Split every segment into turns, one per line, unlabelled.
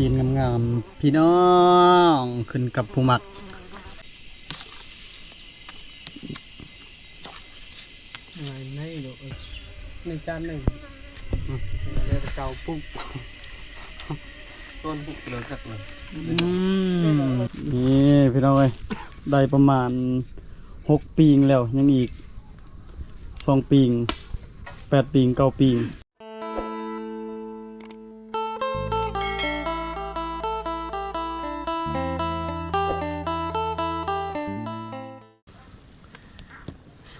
ซีนงามๆพี่น้องขึ้นกับผู้มักในดูในจานหนึ่งเดี๋ยวเกาปุ๊บต้นปุ๊บเลยสักเลยนี่พี่น้องเอ้ยได้ประมาณ6 ปีแล้วยังอีก2 ปี8 ปี9 ปี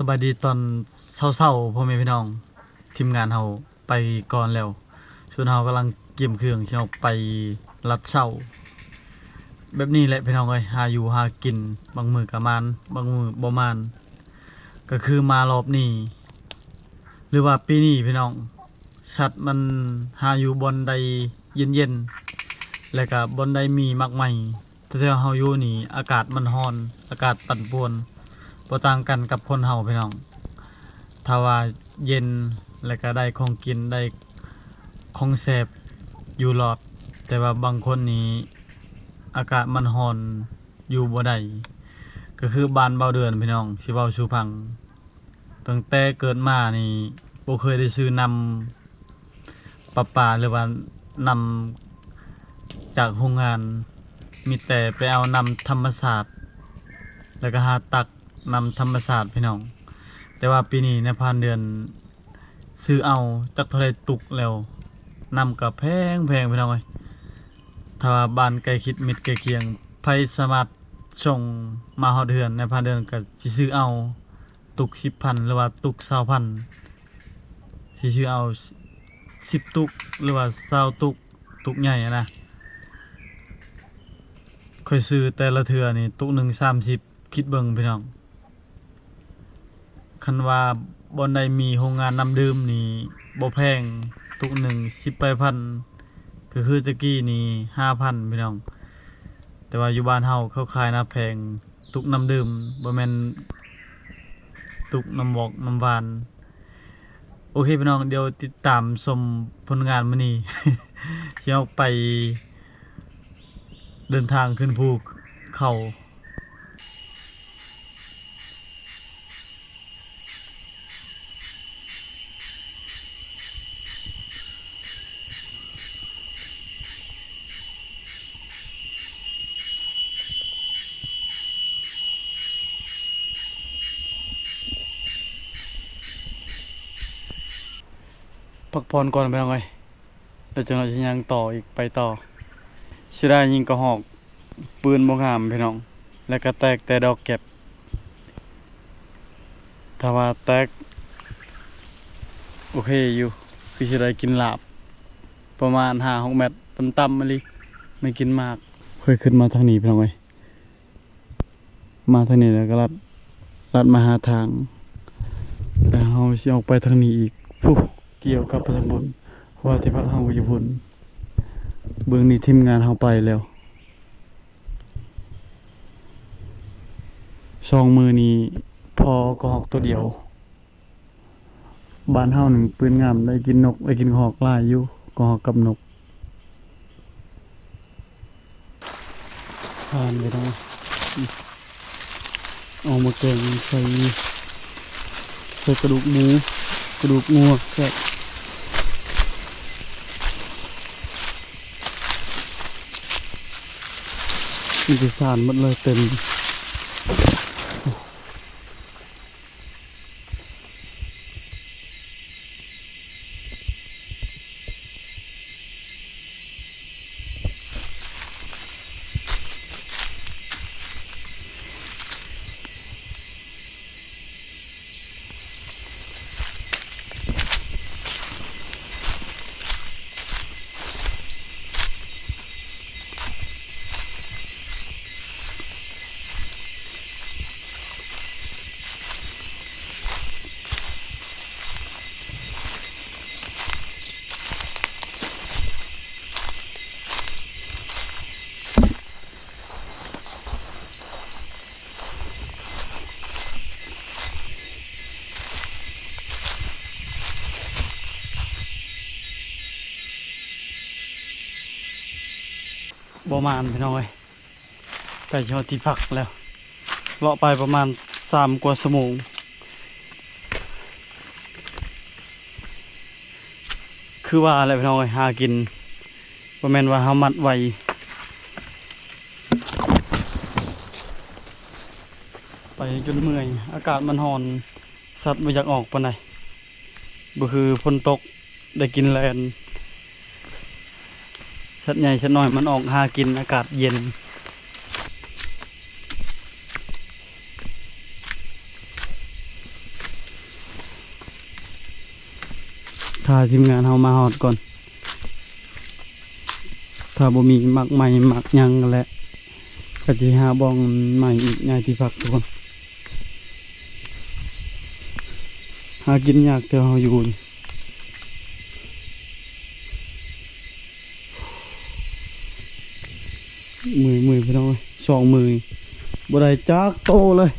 สบายดีตอนเศร้าๆพ่อแม่พี่น้องทีมงานเฮาไปก่อนแล้วส่วนเฮากำลังเก็บเครื่องที่เฮาไปรัดเช้าแบบนี้แหละพี่น้องเอ้ยหาอยู่หากินบางมื้อก็มานบางมื้อบ่มานก็คือมารอบนี้หรือว่าปีนี้พี่น้องสัตว์มันหาอยู่บนใดเย็นๆแล้วก็บนใดมีมากมายแต่ที่เฮาอยู่นี่อากาศมันร้อนอากาศปั่นป่วนบ่ต่างกันกับคนเฮาพี่น้องถ้าว่าเย็นแล้วก็ได้ของกินได้ของแซ่บอยู่รอดแต่ว่าบางคนนี้อากาศมันร้อนอยู่บ่ได้ก็คือบ้านเบาเดือนพี่น้องสิเว้าสู่ฟังตั้งแต่เกิดมานี่บ่เคยได้ซื้อนำประปาหรือว่านำจากโรงงานมีแต่ไปเอานำธรรมชาติแล้วก็หาตักนำธรรมชาติพี่น้องแต่ว่าปีนี้ในผ่านเดือนซื้อเอาจักเท่าไรตุกแล้วนำกับแพงพี่น้องเอ้ยถ้าว่าบ้านใกล้คิดมิตรใกล้เคียงไผสามารถส่งมาฮอดเดือนในผ่านเดือนก็สิซื้อเอาตุก 10,000 หรือว่าตุก 20,000 สิซื้อเอา10 ตุกหรือว่า20 ตุกตุกใหญ่นะค่อยซื้อแต่ละเทื่อนี่ตุกหนึ่ง30คิดเบิ่งพี่น้องคันว่าบ่ได้มีโรงงานน้ำดื่มนี่บ่แพงตุกหนึ่ง10,000ก็คือตะกี้นี่ 5,000 พี่น้องแต่ว่าอยู่บ้านเฮาเขาขายน้ำแพงตุกน้ำดื่มบ่แม่นตุกน้ำบอกน้ำหวานโอเคพี่น้องเดี๋ยวติดตามชมผลงานมื้อนี้ ที่เอาไปเดินทางขึ้นภูเขาพักผ่อนก่อนไปน้องเอ้ยเดี๋ยวจะเราจะยังต่ออีกไปต่อสิได้ยิงกระหอกปืนบ่งามพี่น้องแล้วก็แตกแต่ดอกเก็บถ้าว่าแตกโอเคอยู่คือสิได้กินลาบประมาณ5-6 เม็ดต่ำๆมาลิไม่กินมากค่อยขึ้นมาทางนี้พี่น้องเอ้ยมาทางนี้แล้วก็ลัดมาหาทางแต่เฮาสิออกไปทางนี้อีกเกี่ยวกับทางบนเพราะว่าที่พักเฮาอยู่บนเบื้องนี้ทีมงานเฮาไปแล้ว2 มือนี้พอกระหอกตัวเดียวบ้านเฮาหนึ่งปืนงามได้กินนกได้กินกระหอกหลายอยู่กระหอกกับนกทานไปต้องเอามาแกงใส่กระดูกหมูกระดูกงัวแซ่บมีแต่สารหมดเลยเต็ม ประมาณพี่น้องเอ้ยใกล้จะฮอดที่พักแล้วเลาะไปประมาณ3 กว่าชั่วโมงคือว่าอะไรพี่น้องเอ้ยหากินบ่แม่นว่าเฮามัดไว้ไปจนเมื่อยอากาศมันร้อนสัตว์บ่อยากออกปานใดบ่คือฝนตกได้กินแลนสัตว์ใหญ่สัตว์น้อยมันออกหากินอากาศเย็นถ้าทีมงานเฮามาฮอดก่อนถ้าบ่มีมักใหม่มักหยังแหละก็สิหาบ้องใหม่อีกย้ายที่พักทุกคนหากินยากแต่เฮาอยู่มือพี่น้องเอ้ย2 มือบ่ได้จักโตเลย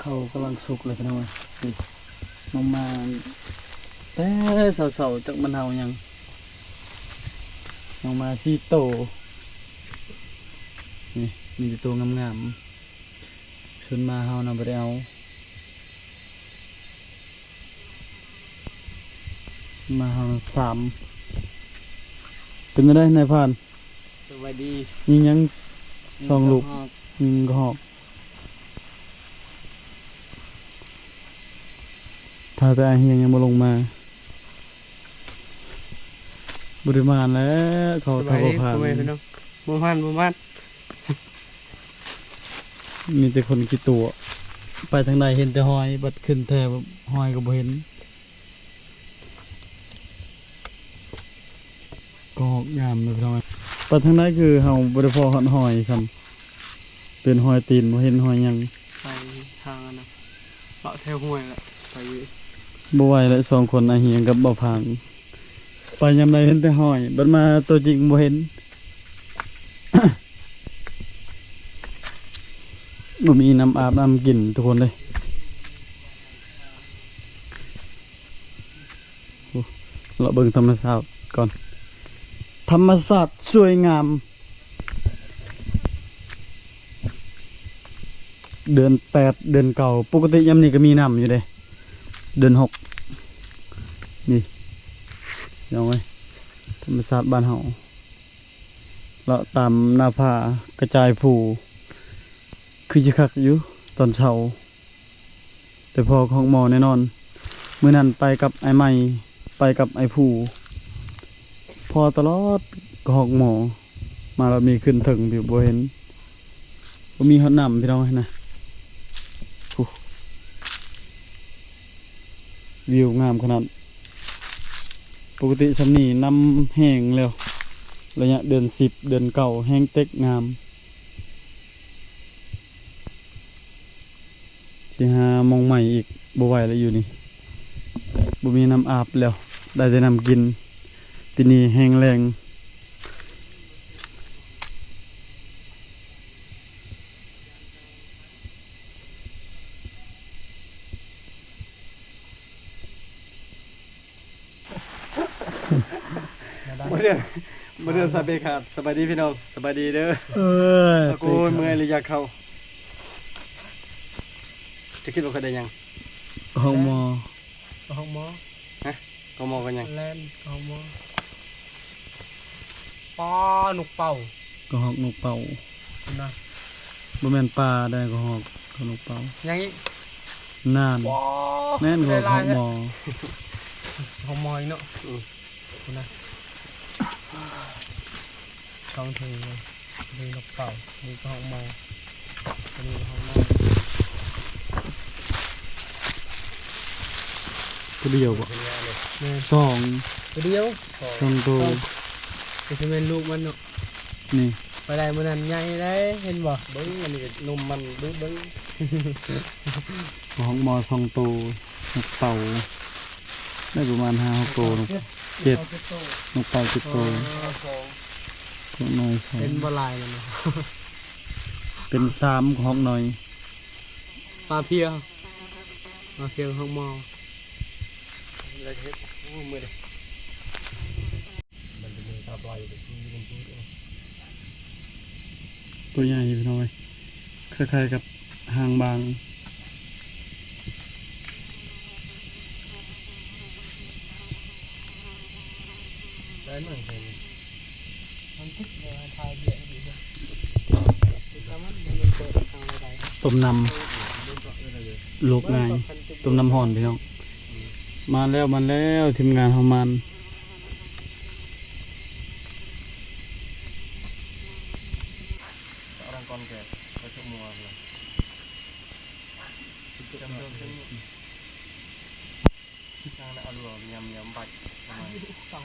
เขากำลังสุกเลยพี่น้องเอ้ยน้องมาแต่เสาๆจักมันเฮายังน้องมา4 โตนี่มีแต่ตัวงามๆขึ้นมาเฮานำบ่ได้เอามาเฮา3เป็นจังได๋นายพราน
สวัสดี
ยิงยัง2 ลูกยิงกระหอกถ้าแต่อาเฮียงยังบ่ลงมาบ่ได้มาแล้วเขา
ส
ทา
บาย
บ่
ดี
ผ่าน
พ่อแม่พี่น้องบ่มัน
มีแต่คนกี่ตัวไปทางใดเห็นแต่หอยบัดขึ้นแท้หอยก็บ่เห็นก็หอกงามเลยพี่น้องไปทางใดคือเฮาบ่ได้พอหหอยครับเป็นหอยตีนบ่เห็นหอยหยัง
ไปทางนั้นนะเลาะแถวห้วยแหละไป
บ่ไหวแล้ว2 คนอาเฮียงกับบ่ผ่านไปยามใดเห็นแต่หอยบัดมาตัวจริงบ่เห็น บ่มีน้ำอาบน้ำกินทุกคนเลยโอ้เราเบิ่งธรรมชาติก่อนธรรมชาติสวยงามเดือน8เดือนเก่าปกติยามนี้ก็มีน้ำอยู่เด้เดือน6นี่เอาไว้ธรรมชาติบ้านเฮาเราตามหน้าผากระจายผู้คือจะคักอยู่ตอนเช้าแต่พอของหมอแน่นอนมื้อนั้นไปกับไอ้ใหม่ไปกับไอ้ผู้พอตลอดก็หอกหมอมาแล้วมีขึ้นถึงอยู่บ่เห็นบ่มีฮอดน้ำพี่น้องนะวิวงามขนาดปกติซำนี้น้ำแห้งแล้วระยะเดือน10เดือนเก่าแห้งเต็กงามสิหามองใหม่อีกบ่ไหวแล้วอยู่นี่บ่มีน้ำอาบแล้วได้แต่น้ำกินปีนี้แห้งแรง
บ่เดือนสบายขาดสบายดีพี่น้องสบายดีเด้อตะโกนเมื่อยหรืออยากเข้าจะคิดว่าเขาได้ยัง
ห้องหมอ
ห้องหมอฮะก็มอกันยังแลนห้องหมอปอหนุกเป่า
ก็หอกนกเป่า
นะ
บ่แม่นปลาได้ก็หอกก็นกเป่า
ยังอีก
น่าน
ปอ
แม่นก็หอกหมอ
ห้องหมออีกเนาะนะ
2ถึงเลยดึงกระเป๋าดึงกระห้องมอดึงกระห้องนอน
ตัวเดียวบ่
แม่
สอง
ตัวเดียว
สองตัว
จะเป็นลูกมันเนาะ
นี่
ไปได้มื้อนั้นใหญ่ได้เห็นบ่
เบิ้งอันนี้นมมันดูเบิ้ง
ของหมอสองตัวนกเต่าได้ประมาณ5-6ตัวนก7นกเต่า10ตัวตัวน้อยใช่
เป็นบ่ลายมันเนาะ
เป็น3ของน้อย
ปลาเพียวปลาเพียวห้องมอ
เลยเฮ็ดโอ้มือเด้มันเป็นตาปลายอยู่ที่มันพูด
ตัวใหญ่พี่น้อยคล้ายๆกับหางบาง
ได้มั้งเห็น
มันคิดว่าทายเบียดอยู่เด้อติดตามมันมันเปิดทางใด
ต้มน้ำลูกนายต้มน้ำห่อนพี่น้องมาแล้วทีมงานเฮามัน
orang kon ke pakai muar lah kita kan dah ni kita nak alu nyam baik
ๆ2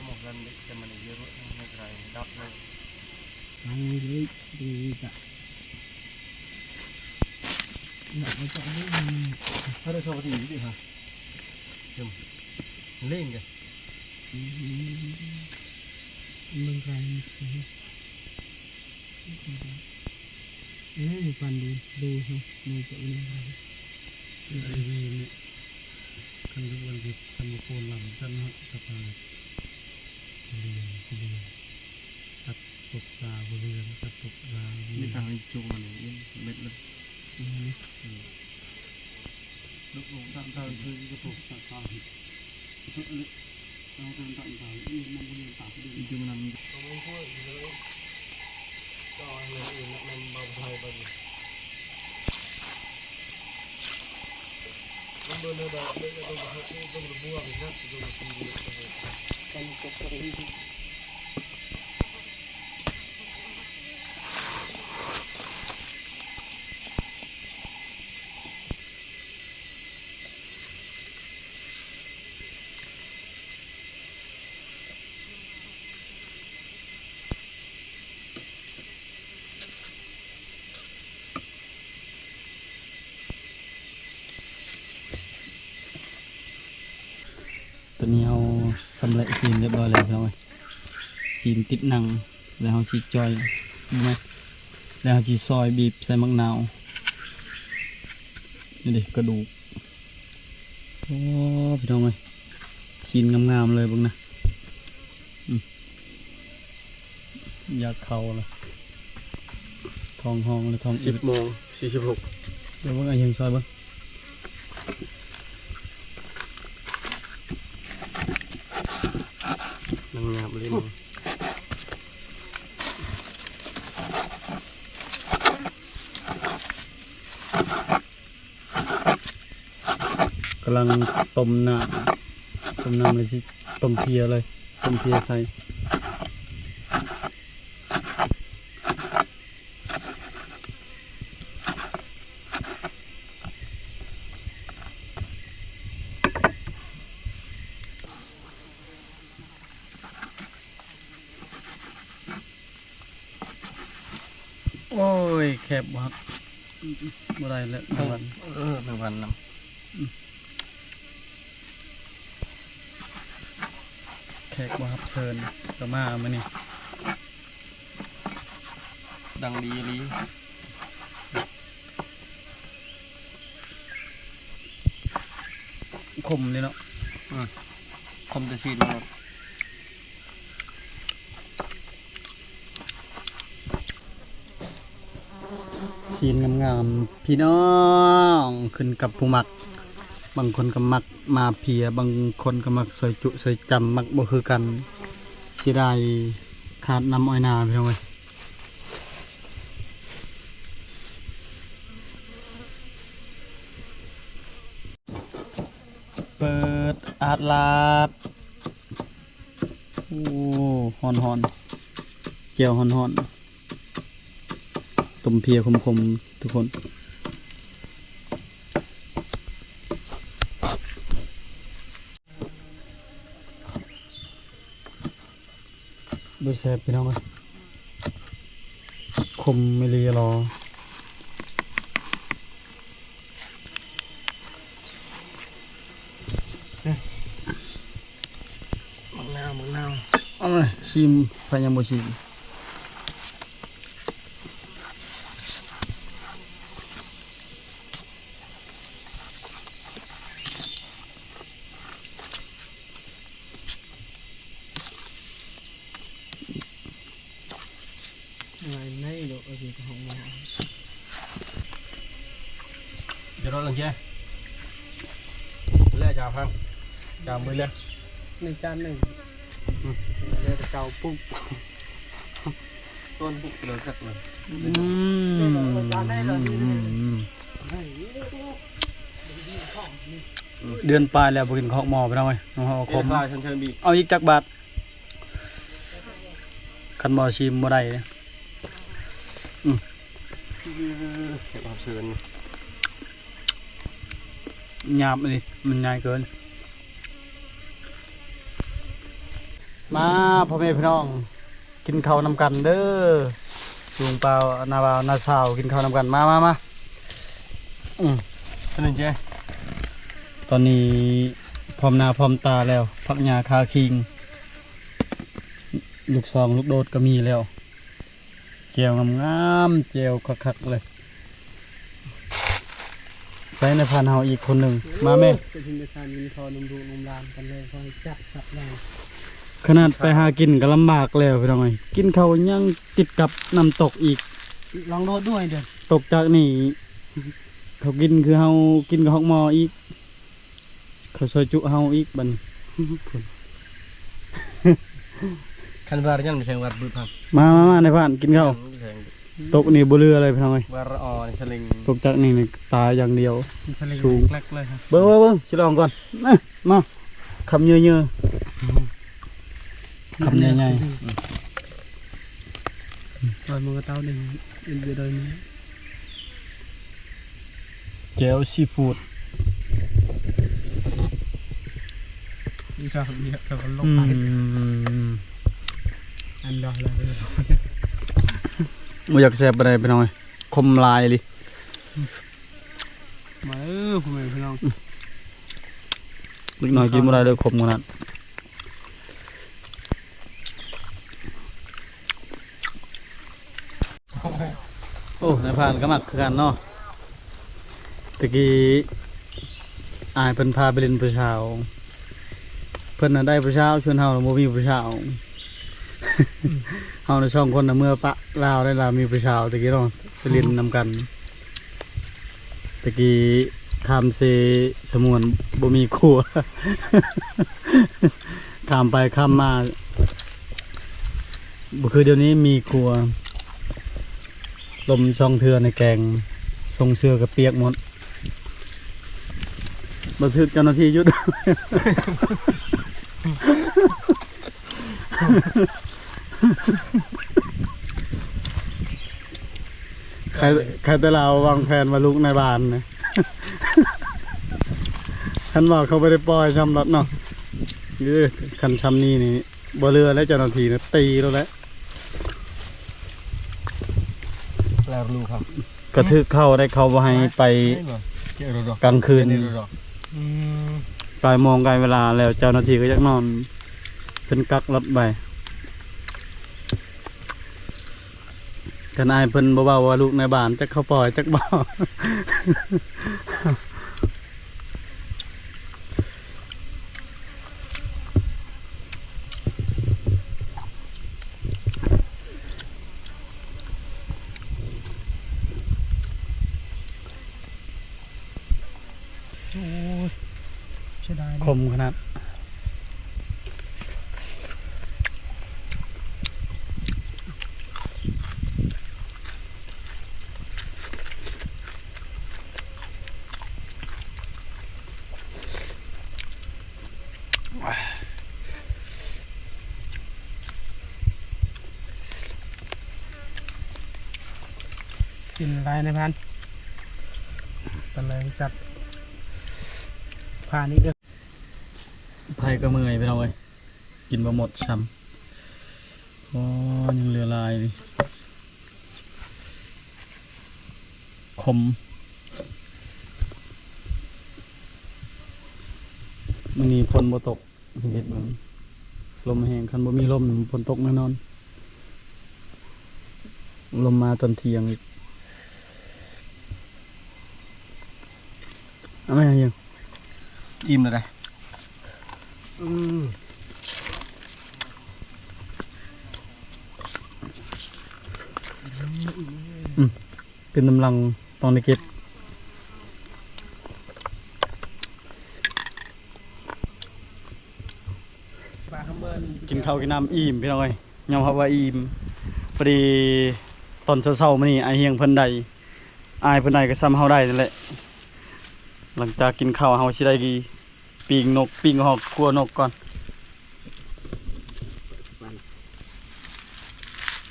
semua kan zaman ni jeruk ni kerai dap ni
อันนี้ดีจ้ะอยากไปจับนี่
ada seperti ini ha jom ling ke
มึงกันฟันดูฮะมือจะอุ้งกันดูวันที่ทำโคนหลังกันฮะสบายตัดตกตาบริเวณตัดตกตา
ni kang hijau mana ni met le lúc lúc tạm thời thôi cái tổ tạm thời itu le kalau tạm thời ini mau punya tak itu mana
ไม่พูดเลยก็เลยอื่นมันเบาไทยไปมันโดนเลยแบบเลยต้องหักต้องระบัวไปนะต้องตีเลยกันตกอะไรที่
ตัวนี้เราสำเร็จซีนเรียบร้อยแล้วพี่น้องเอ้ยซีนติดหนังแล้วเราชีจอยดูไหมแล้วเราชีซอยบีบใส่มะนาวนี่ดิกระดูกโอ้พี่น้องเอ้ยซีนงามๆเลยเบิ่งนะอยากเข้าเลยทองห้องเลยทองอึด
10:46
เดี๋ยวเบิ่งไอ้ยังซอยเบิ่ง
nang nyap le ni
กำลังต้มน้ำเลยสิต้มเพียเลยต้มเพียใส่โอ้ยแคบบ่ครับบ่ได้แล้วทั้งวัน
1 วันนำ
แขกบ่ครับเชิญก็มามื้อนี้
ดังดีลี
คมเลยเนาะ
ทำแต่ชีดมา
ชีนงามๆพี่น้องขึ้นกับผู้มัก บางคนก็มักมาเพียบางคนก็มักซอยจุซอยจำมักบ่คือกันสิได้ขาดน้ำอ้อยนาพี่น้องเอ้ยเปิดอาดลาดโอ้ฮอนเจียวฮอนต้มเพียคมๆทุกคนดูแซ่บพี่น้องเอ้ยคมไม่รีรอ
มังนาว
เอาเลยชิมพยังบ่ชิม
อะไรไม่ดูเอาสิของมา
จะรอหลังเจ้เล่จ่าพังจ่ามือเลย
ในจานหนึ่งเดี๋ยวจะเกาปุ๊บ
ต้นปุ๊บเลยสักเลย
เดือนปลายแล้วบ่กินข้าวหม้อไปแล้วเว้ยน้องเฮาค
คม
ม
ลายเชิญบี
เอาอีกจักบาทคันบ่ชิมบ่ได้เด้
เก็บความเสื่อม
หยาบนี่มันง่ายเกิน มาพ่อแม่พี่น้องกินข้าวนำกันเด้อลุงเปล่านาบ่าวนาสาวกินข้าวนำกันมา
ท่านเจ้
ตอนนี้พร้อมหน้าพร้อมตาแล้วพักหญ้าคาคิงลูกซองลูกโดดก็มีแล้วเจียวงามๆเจียวคักๆเลยใส่ในพันเฮาอีกคนหนึ่งมาแม่
จะทิ้งในทานมินทอนมดูนมลานกันเลยคอยจับสับได้
ขนาดไปหากินก็ลำบากแล้วพี่น้องเอ้ยกินข้าวยังติดกับน้ำตกอีก
ลองโดดด้วยเดี๋ยว
ตกจากนี่เขากินคือเฮากินกับฮอกหมออีกเขาซอยจุเฮาอีกบัดน
คันบาร์ยันไม่ใช่วัดบุญพัง
มาในบ้านกินข้าวตกนี่บ่เรืออะไรพี่น้องเอ้ยว
าร์ออนสลิง
ตกจากนี่นี่ตายอย่างเดียว สูง
เล็กเลยครับ
เบิ่งสิลองก่อนมาคำเยอะๆคำใหญ่
โดยมือเต้าหนึ่งเป็นโดยมือ
ๆแจ่วซีฟู้ด
นี่ชอบเยอะแต่มันล
อื
งไป
ม
อันดอกเลย
บ่อยากแซ่บปานใดพี่น้องเอ้ยคมลายเลย
มาผมเป็นพี่น้อง
เล็กน้อยกินบ่ได้เลยคมขนาดโอ้นายพรานก็มักคือกันเนาะตะกี้อายเพิ่นพาไปเล่นผู้สาวเพิ่นน่ะได้ผู้สาวชวนเฮาแล้วบ่มีผู้สาว เฮาในช่องคนน่ะเมื่อปะลาวได้ลาวมีผู้สาวตะกี้เนาะไปเล่นนำกันตะกี้ข้ามเซสมวนบ่มีครัว ข้ามไปข้ามมาบ่คือเดี๋ยวนี้มีครัวลมช่องเทือในแกงทรงเสื้อกับเปียกหมดบันทึกเจ้าหน้าที่หยุด ใครแต่เราวางแผนมาลุกในบ้านนะ ท่านบอกเขาไม่ได้ปล่อยชำรัดเนาะคันชำนี่นี่บ่เรือและเจ้าหน้าที่นะตีแล้วแหละ
แล้วลูกครับ
กระทึกเข้าได้เขาบ่ให้ไป
เจ้าดอก
กลางคืน
ดอก
กายมองกายเวลาแล้วเจ้าหน้าที่ก็ยักนอนเป็นกักรถไปกันอายเพิ่นบ่เบาว่าลูกในบ้านจักเข้าปล่อยจักเบา
โอ้
มขนาด
กินอะไรในพันตะเลยจัดผ่านนี้เด้อ
ไผก็เมื่อยไปหน่อยกินบ่หมดซ้ำอ๋อยังเหลือหลายนี่ขมมื้อนี้ฝนบ่ตกเฮ็ดเบิ่งลมแห้งคันบ่มีลมฝนตกแน่นอนลมมาตอนเที่ยงอีกเอาไหมยังอิ่มแล้วได้
อืม
เป็นกำลังตอนในเก็บ
ปลาข้าวเบิ้ล
กินข้าวกินน้ำอิ่มพี่น้อยยอมรับว่าอิ่มพอดีตอนเช้าๆมื้อนี้ไอายเฮียงเพิ่นใดอายเพิ่นใดก็ซ้ำเฮาได้นั่นแหละหลังจากกินข้าวเฮาสิได้ปีกนกปิ้งหอกกลัวนกก่อน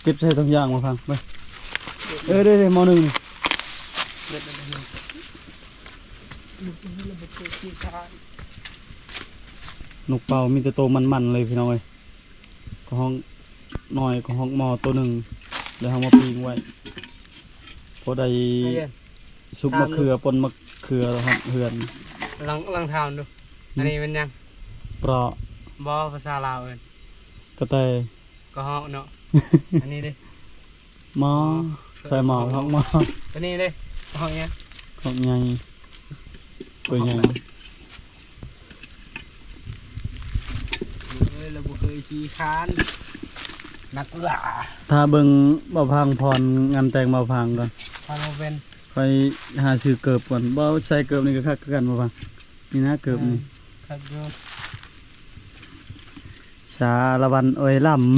เก็บใส่ทุกอย่างมาฟังไปเด้อๆมอหนึ่งนี่
เด็ดๆเลยลูกนี่เราไปเจอที่ทาน
นกเป่ามีแต่โตวมันๆเลยพี่น้อยก็ห้องน้อยก็ห้องหมอตัวหนึ่งแล้วเฮามาปิ้งไว้พอได้
เย็น
ซุปมะเขือปนมะเขือแล้วครับเฮือน
ลองทานดูอันนี้มันยัง
เปราะ
บอภาษาลาวเอิน
กระแต
ก็ฮอกเนาะอันนี้ดิ
หมอใส่หมอครับหมอ
อันนี้ดิฮอกเนี้ย
ของใหญ่ตัวใหญ่
เราบุเคยขี่คานนักหล่า
ถ้าเบิ่งบ่พังพรงานแต่งบ่พังก่อน
พอเราเป็น
ค่อยหาซื้อเกิบก่อนบ่ใส่เกิบนี่ก็คักคือกันบ่พังนี่นะเกิบนี่
ครับโยม
ชาละวันเอ้ยล่ำ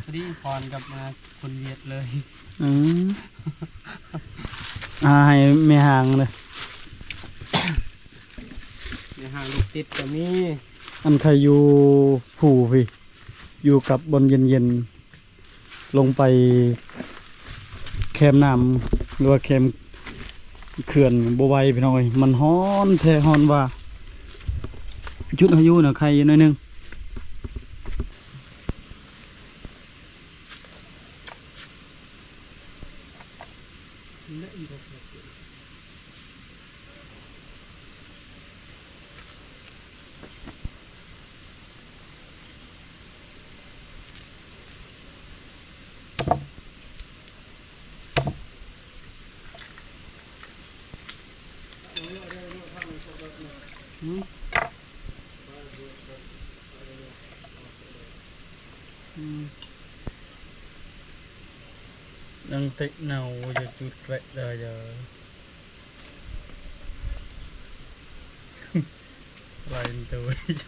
พอดีพรกับมาคนเวียดเลย
อือให้แม่หางเลย
ในห้างลูกติดก็มี
อันใครอยู่ผู้พี่อยู่กับบนเย็นๆลงไปแคมน้ำหรือว่าแคมเขื่อนบ่ไหวพี่น้องเอ้ยมันฮ้อนแท้ฮ้อนว่าจุดอายุน่ะใครอยู่หน่อยหนึง
และอีกแบบ
đang tích nào giờ chút vậy giờ giờ lại tới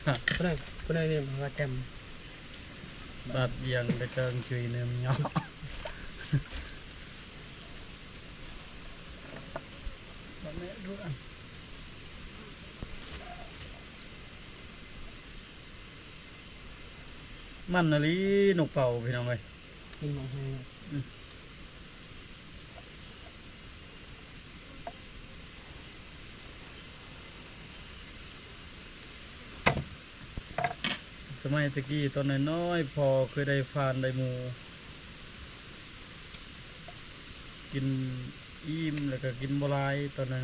chả
คนไหนเนี่ยมาแจม
đặt giang để cho chui nem nhỏ
แบบนี้ด้วย
มันอะไรนกเป่าพี่น้องเอ้ย
กินมาให้
สมัยตะกี้ตอนน้อยๆพอเคยได้ฟานได้หมูกินอิ่มแล้วก็กินบหลายตอนน้อย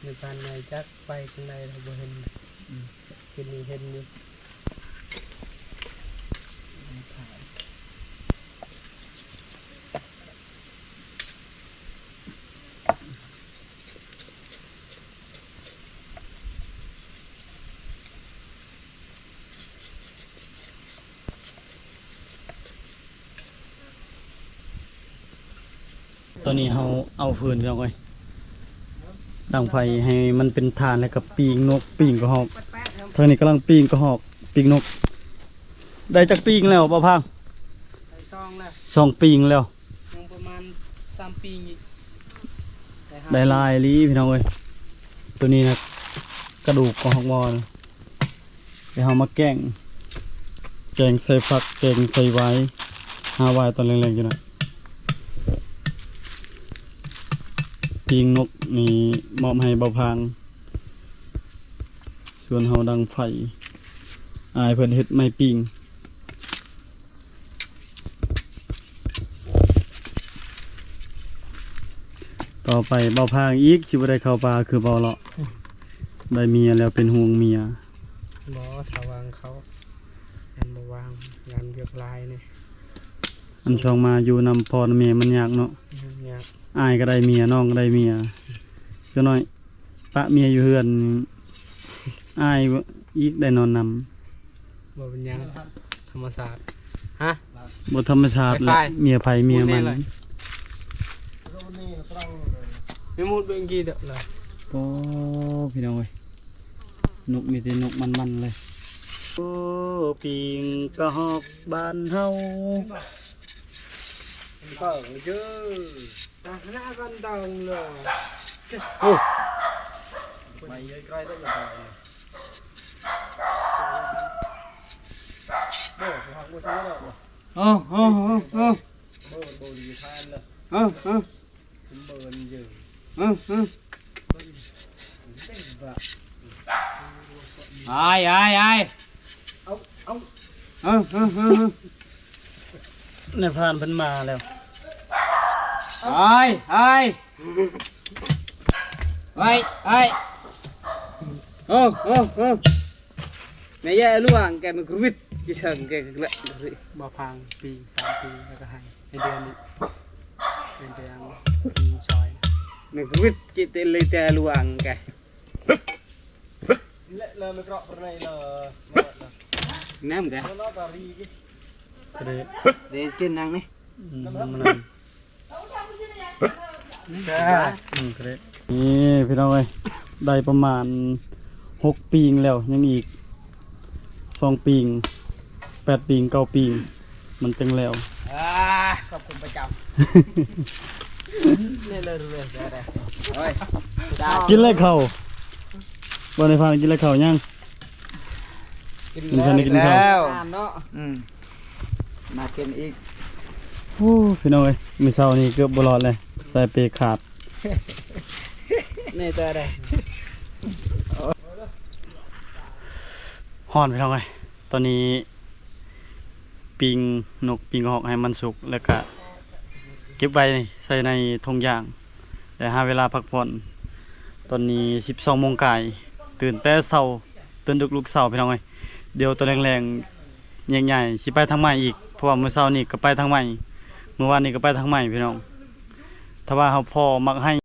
ในปานในจักไปข้างในเราบ่เห็นกินนี่เห็นอยู่
ตอนนี้เราเอาฟืนพี่น้องเอ้ย ดังไฟให้มันเป็นฐานแล้วก็ปีงนกปีงกระหอกทางนี้กำลังปีงกระหอกปีงนก ได้จากปีงแล้วบ่พัง
ใส่ซองแล้ว
2ปีงแล้ว
ยังประมาณ3ปีอีก
ได้ลายลีพี่น้องเอ้ยตัวนี้นะกระดูกกระหอกมอนเดี๋ยวเอามาแกงใส่ฟักแกงใส่ไว้หาไว้ตอนแรงๆอยู่นะปีงนกนี่มอบให้เบาพังส่วนเฮาดังไฟอายเพิ่นเฮ็ดไม้ปิงต่อไปเบาพางอีกสิบ่ได้เข้าป่าคือเบาเลาะได้เมียแล้วเป็นห่วงเมีย
บ่สว่างเขางานมาวางงานเรียบลายนี่
อันช่องมาอยู่นำพ่อนำแม่มันยากเนาะ
ยาก
อายก็ได้เมียน้องก็ได้เมียก็น้อยปะเมียอยู่เฮือนอายอีกได้นอนนำ
บ่เป็นหยังธรรมศาสตร์ฮะ
บ่ธรรมชาติและ
ไป
เมียไผเมียมัน
ไม่มุดเบิ่งกี่เด้อล่ะ
โอ้พี่น้องเอ้ยนกมีแต่นกมันๆเลยโอ้ปิงกระหอกบ้านเฮา
เปิดเด้อหน้ากันตองเลย
โอ้
ไปใกล้ๆได้ยังไงโอ้หักมือทั้งหมด
เอ้า
เบอร์โบดีทานเลยผมเบอร์นี่เยอะ
ไอ้
ในพรานเพิ่นมาแล้ว
ไอ้ในแย่ล่วงแกมันกวิดจะเชิงแกกระบ่พังปี3ปีแล้วก็ให้เดือนนี้เป็นเดือนปีชอยมันกวิดจิตเลยแต่ล่วงแก
เลยไม่กรอบในเลย
น้ำแก
แล้วก็รีกิ
ก็ได้
เดี๋ยวกินนังนี่
มันนั่นก็ได้นี่พี่น้องเอ้ยได้ประมาณ6ปีงแล้วยังอีก2ปีง8ปีง9ปีงมันจังแล้ว
ขอบคุณประจำเนี่ยเลยได้โอ้ย
กินเลยข้าวบ่ได้พานกินเลยข้าวยัง
กิน
กินข้าวนี่กินข้าว
เนาะมากินอีก
โอ้พี่น้องเอ้ยมื้อเช้านี้เกือบบ่รอดเลยใส่เปรย์ขาด
นี่ตัวใด
ฮ้อนพี่น้องเอ้ยตอนนี้ปิงนกปิงหอกให้มันสุกแล้วก็เก็บไว้ใส่ในถุงยางแล้วหาเวลาพักผ่อนตอนนี้ 12 โมงกายตื่นแต่เช้าตื่นดึกลุกเช้าพี่น้องเอ้ยเดี๋ยวตอนแรงๆใหญ่ๆสิไปทางใหม่อีกเพราะว่ามื้อเช้านี้ก็ไปทางใหม่เมื่อวานนี้ก็ไปทางใหม่พี่น้องถ้าว่าเฮาพอมักให้